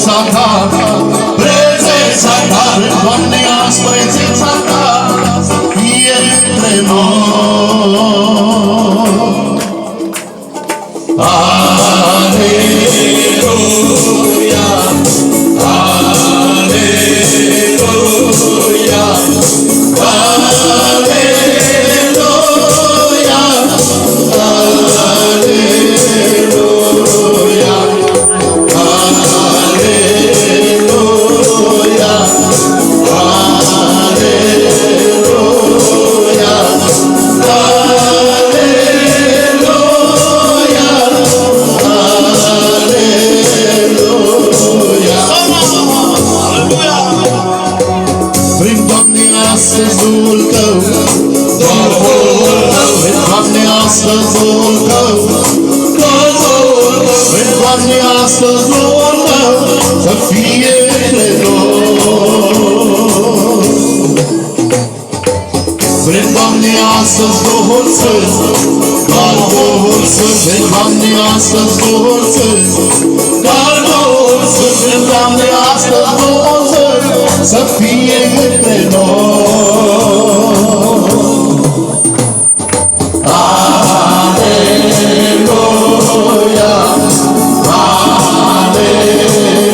prezența ta, prezența ta, Doamne, azi prezența ta să fie între noi. Aleluia, aleluia, aleluia, aleluia, aleluia, prin Doamne astăzi Duhul Tău, prin Doamne astăzi Duhul Tău, prin Doamne astăzi Duhul Tău să fie între noi. Prin Doamne astăzi Duhul Sfânt, dar Duhul Sfânt, prin Doamne astăzi Duhul Sfânt, dar Duhul Sfânt, prin Doamne astăzi Duhul Sfânt să fie între noi. Aleluia, aleluia, aleluia,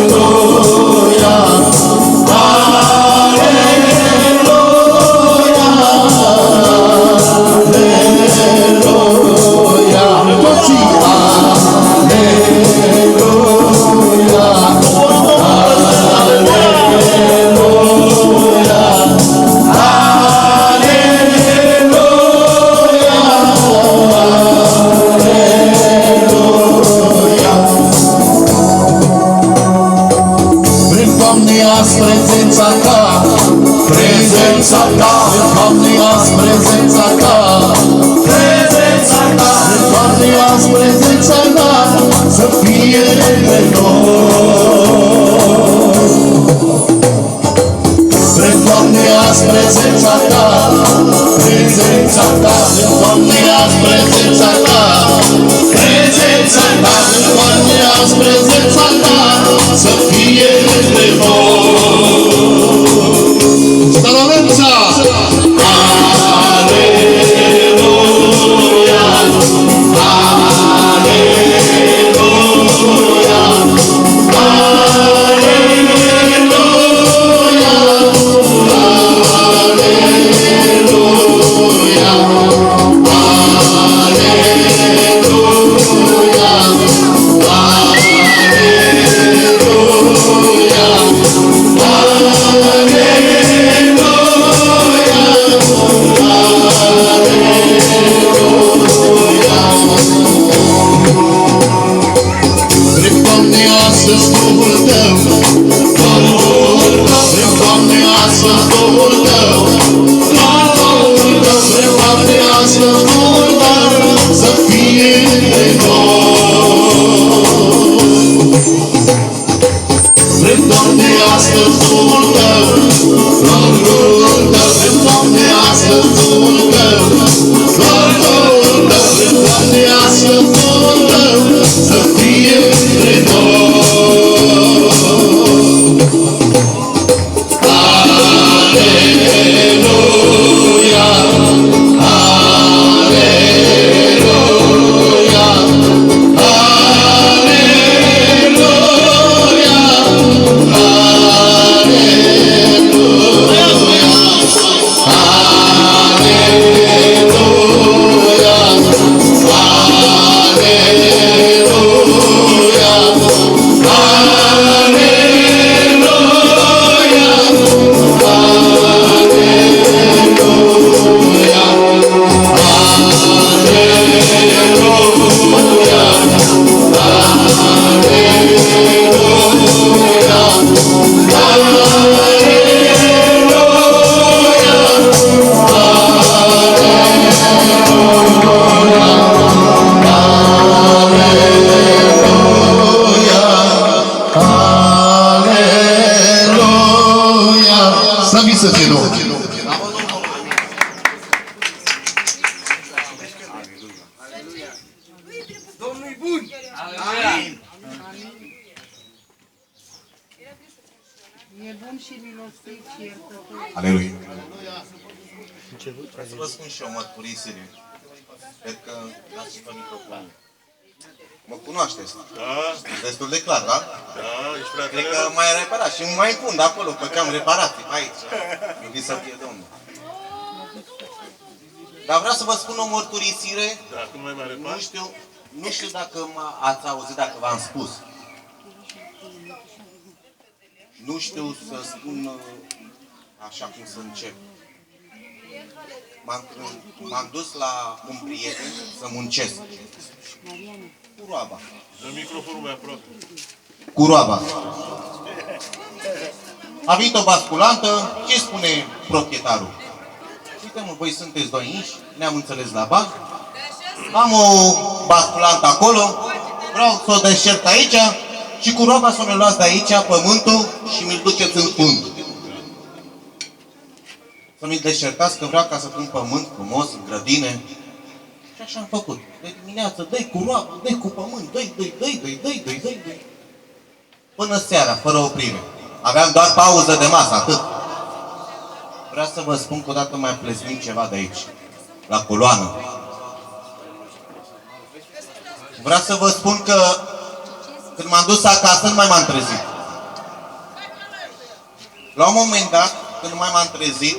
toți aleluia, prezența ta, prezența ta, Doamne, azi prezența ta, prezența ta, Doamne, azi prezența ta să fie între noi. Prin Doamne, azi prezența ta, prezența ta, Doamne, azi prezența ta, prezența ta, Doamne, azi prezența ta să fie între noi. Stanovența! Aleluia! Aleluia! Aleluia! Aleluia! Să fie între noi. Vrem, Doamne, astăzi Duhul Tău, doar Duhul Tău, vrem, Doamne, astăzi Duhul Tău, doar Duhul Tău, vrem, Doamne, astăzi Duhul Tău să fie între noi. Aleluia! Aleluia! Domnul-i bun! Amin! E bun și milostiv și iertător. Aleluia. Vreau să vă spun și eu mărturisire. Cred că dați pe microfon. Mă cunoașteți? Da, Destul de clar, da? da, ești prea Cred că mai reparat și mai pun de acolo, pe că am reparat aici. Iubit să fie Domnul. Dar vreau să vă spun o mărturisire. Da, cum mai mare Nu știu dacă ați auzit, dacă v-am spus. Nu știu să spun așa cum să încep. M-am dus la un prieten să muncesc. Cu roaba. Dă microfonul mai aproape. Cu roaba. A venit o basculantă, ce spune proprietarul? Uite mă, voi sunteți doi inși, ne-am înțeles la bani. Am o basculantă acolo, vreau să o deșert aici și cu roaba să ne luați de aici pământul și mi-l duceți în fund. Să mi-l deșertați că vreau ca să pun pământ frumos, în grădine. Și așa am făcut. De dimineață, dă-i cu roabă, dă-i cu pământ, dă-i. Până seara, fără oprire. Aveam doar pauză de masă, atât. Vreau să vă spun că odată mai plesnim ceva de aici, la coloană. Vreau să vă spun că când m-am dus acasă, nu mai m-am trezit. La un moment dat, când nu mai m-am trezit,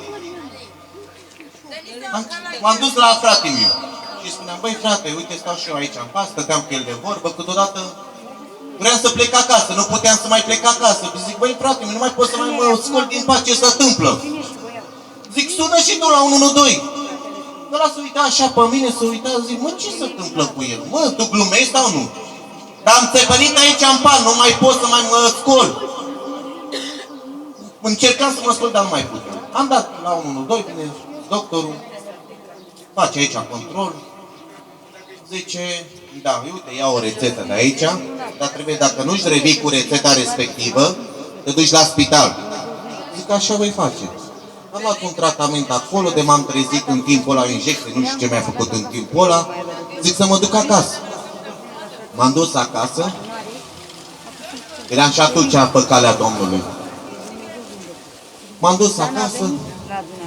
m-am dus la fratele meu și spuneam, băi frate, uite, stau și eu aici în pas, stăteam cu el de vorbă, câteodată vreau să plec acasă, nu puteam să mai plec acasă. Zic, băi frate, nu mai pot să mai mă scol din pas, ce se întâmplă? Zic, sună și tu la 112. Dar lasă uita așa pe mine, să uita, zic, mă, ce se întâmplă cu el? Mă, tu glumești sau nu? Dar am țepănit aici în pan, nu mai pot să mai mă scol. Încercam să mă scol, dar nu mai puteam. Am dat la 112, vine doctorul, face aici control, zice, da, uite, ia o rețetă de aici, dar trebuie, dacă nu-și revii cu rețeta respectivă, te duci la spital. Zic, așa voi face. Am luat un tratament acolo, de m-am trezit în timpul ăla, injecție, nu știu ce mi-a făcut în timpul ăla, zic să mă duc acasă. M-am dus acasă, eram și atunci pe calea Domnului. M-am dus acasă,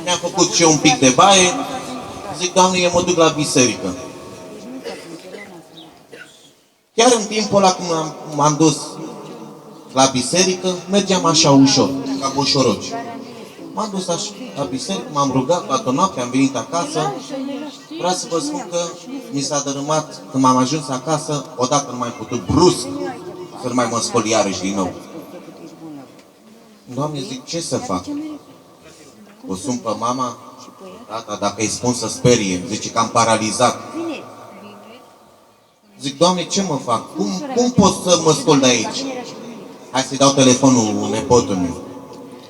mi-am făcut și eu un pic de baie, zic, Doamne, eu mă duc la biserică. Chiar în timpul ăla când m-am dus la biserică, mergeam așa ușor, ca boșoroci. M-am dus așa la biserică, m-am rugat, toată noaptea am venit acasă. Vreau să vă spun că mi s-a dărâmat, când m-am ajuns acasă, odată nu mai putut brusc să nu mai mă scol iarăși din nou. Doamne, zic, ce să fac? O sun pe mama, tata, dacă îi spun să sperie, zice că am paralizat. Zic, Doamne, ce mă fac? Cum pot să mă scol de aici? Hai să-i dau telefonul nepotul meu.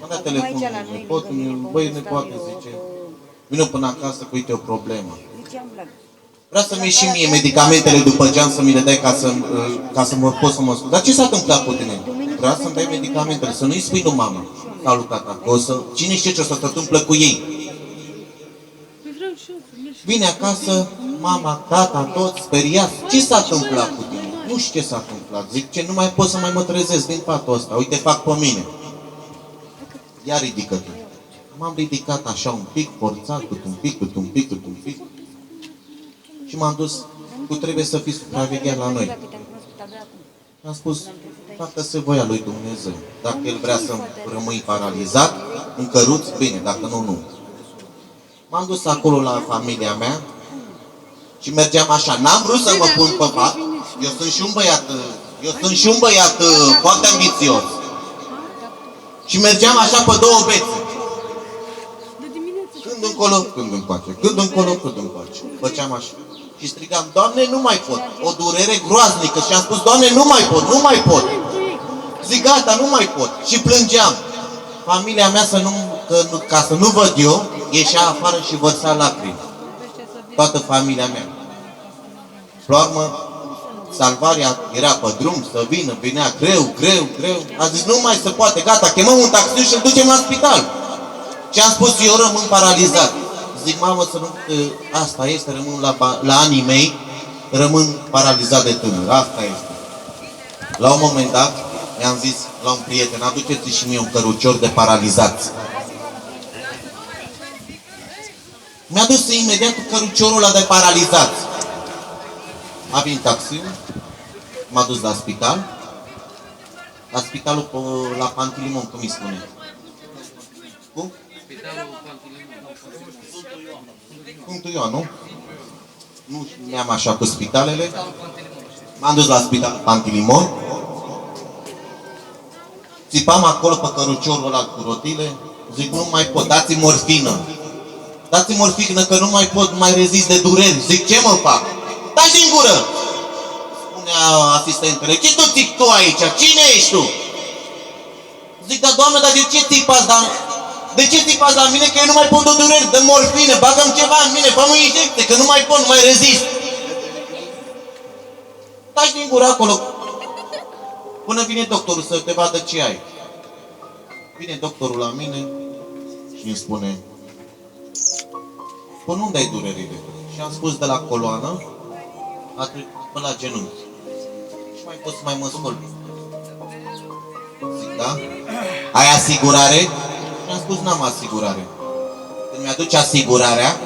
Am dat telefonul nepotul meu, băi, nepoate, zice, vină până acasă că uite o problemă. Vreau să-mi iei și mie medicamentele după geam să mi le dai ca să mă pot să mă scol. Dar ce s-a întâmplat cu tine? Vreau să-mi dai medicamentele, să nu-i spui lui mama. Salut, tata, că o să... Cine știe ce o să se întâmplă cu ei? Vine acasă, mama, tata, toți speriați. Ce s-a întâmplat cu tine? Nu știu ce s-a întâmplat. Zic, ce nu mai pot să mai mă trezesc din patul ăsta. Uite, fac pe mine. Ia ridică-te. M-am ridicat așa un pic, forțat, cât un pic. Și m-am dus, tu trebuie să fii supravegheat la noi. Am spus, facă-se voia lui Dumnezeu. Dacă El vrea să rămâi paralizat, în căruț, bine, dacă nu, nu. M-am dus acolo la familia mea și mergeam așa. N-am vrut să mă pun pe pat. Eu sunt și un băiat foarte ambițios. Și mergeam așa pe două bețe. Când încolo, când încoace. Când încolo, când încoace. Făceam așa. Și strigam, Doamne, nu mai pot. O durere groaznică. Și am spus, Doamne, nu mai pot. Zic, gata, nu mai pot. Și plângeam. Familia mea, ca să nu văd eu, ieșea afară și vărsa lacrimi. Toată familia mea. La urmă, salvarea era pe drum să vină, venea greu. A zis, nu mai se poate, gata, chemăm un taxi și îl ducem la spital. Și am spus, eu rămân paralizat. Zic, mamă, să nu, asta este, rămân la anii mei, rămân paralizat de tânăr, asta este. La un moment dat, I-am zis la un prieten, aduceți și mie un cărucior de paralizați. Mi-a dus imediat cu căruciorul ăla de paralizați. A venit taxiul, m-a dus la spital. La spitalul la Pantilimon, cum îi spune? Cum? Punctul Ioan, nu? Nu mi-am așa cu spitalele. M-am dus la spital Pantilimon. Țipam acolo pe căruciorul ăla cu rotile. Zic, nu mai pot, dați-mi morfină. Dați-mi morfină că nu mai pot, nu mai rezist de dureri. Zic, ce mă fac? Taci din gură! Spunea asistentele, ce tu țipi tu aici? Cine ești tu? Zic, dar doamnă, dar de ce țipați? De ce țipați la mine? Că eu nu mai pot de dureri, de morfine, bagă-mi ceva în mine, fă-mi o injecție, că nu mai pot, nu mai rezist. Taci din gură acolo. Până vine doctorul să te vadă ce ai. Vine doctorul la mine și îmi spune, până unde ai durerile? Și am spus de la coloană până la genunchi. Și mai pot să mai mă scol. Zic, da? Ai asigurare? Și am spus, n-am asigurare. Când mi-aduce asigurarea,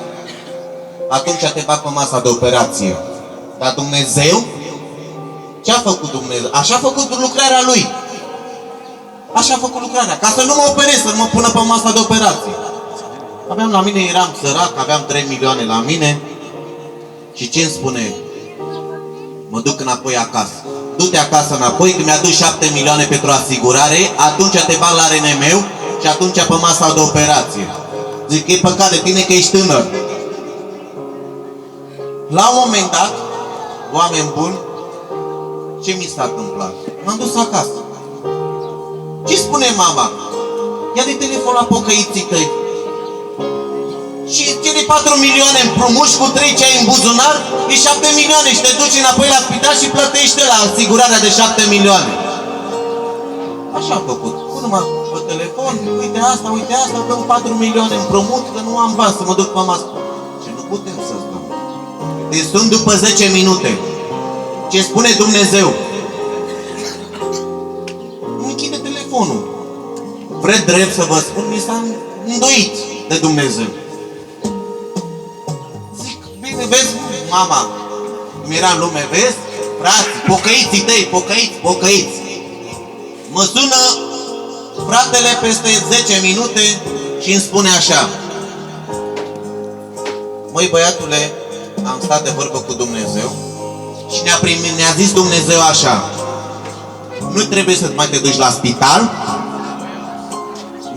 atunci te bag pe masa de operație. Dar Dumnezeu? Ce a făcut Dumnezeu? Așa a făcut lucrarea Lui. Așa a făcut lucrarea. Ca să nu mă operez, să mă pună pe masa de operație. Aveam la mine, eram sărac, aveam 3 milioane la mine. Și ce îmi spune? Mă duc înapoi acasă. Du-te acasă înapoi, că mi-a dus 7 milioane pentru asigurare, atunci te bag la RNM-ul și atunci pe masa de operație. Zic că e păcat de tine că ești tânăr. La un moment dat, oameni buni, ce mi s-a întâmplat? M-am dus acasă. Ce spune mama? Ia de telefon la pocăiții tăi. Și cere 4 milioane împrumuși cu 3 ce ai în buzunar, e 7 milioane și te duci înapoi la spital și plătește la asigurarea de 7 milioane. Așa am făcut. Până pe telefon, uite asta, dăm 4 milioane împrumut, că nu am bani să mă duc pe masă. Și nu putem să-ți dăm. Deci sunt după 10 minute. Ce spune Dumnezeu? Nu închide telefonul. Vreți drept să vă spun, mi s-a îndoit de Dumnezeu. Zic, bine, vezi, mama, cum era în lume, vezi? Frați, pocăiții tăi, pocăiți. Mă sună fratele peste 10 minute și îmi spune așa: măi băiatule, am stat de vorbă cu Dumnezeu și ne-a zis Dumnezeu așa: nu trebuie să mai te duci la spital,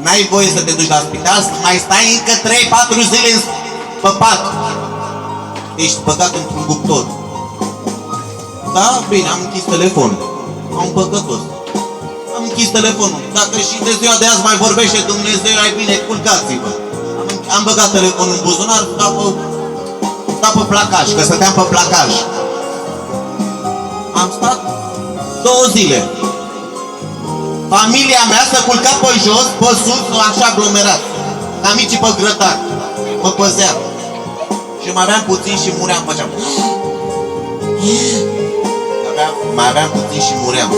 n-ai voie să te duci la spital, să mai stai încă 3-4 zile pe pat. Ești băgat într-un cuptor. Da, bine, am închis telefonul. Am păcătos. Am închis telefonul. Dacă și de ziua de azi mai vorbește Dumnezeu, ai bine, culcați-vă. Am băgat telefonul în buzunar, stau pe placaj, că stăteam pe placaj. Am stat 2 zile. Familia mea s-a culcat pe jos, pe sus, așa aglomerat. Ca micii pe grătar. Mă păzeam. Și mai aveam puțin și muream, făceam. Mai aveam puțin și muream.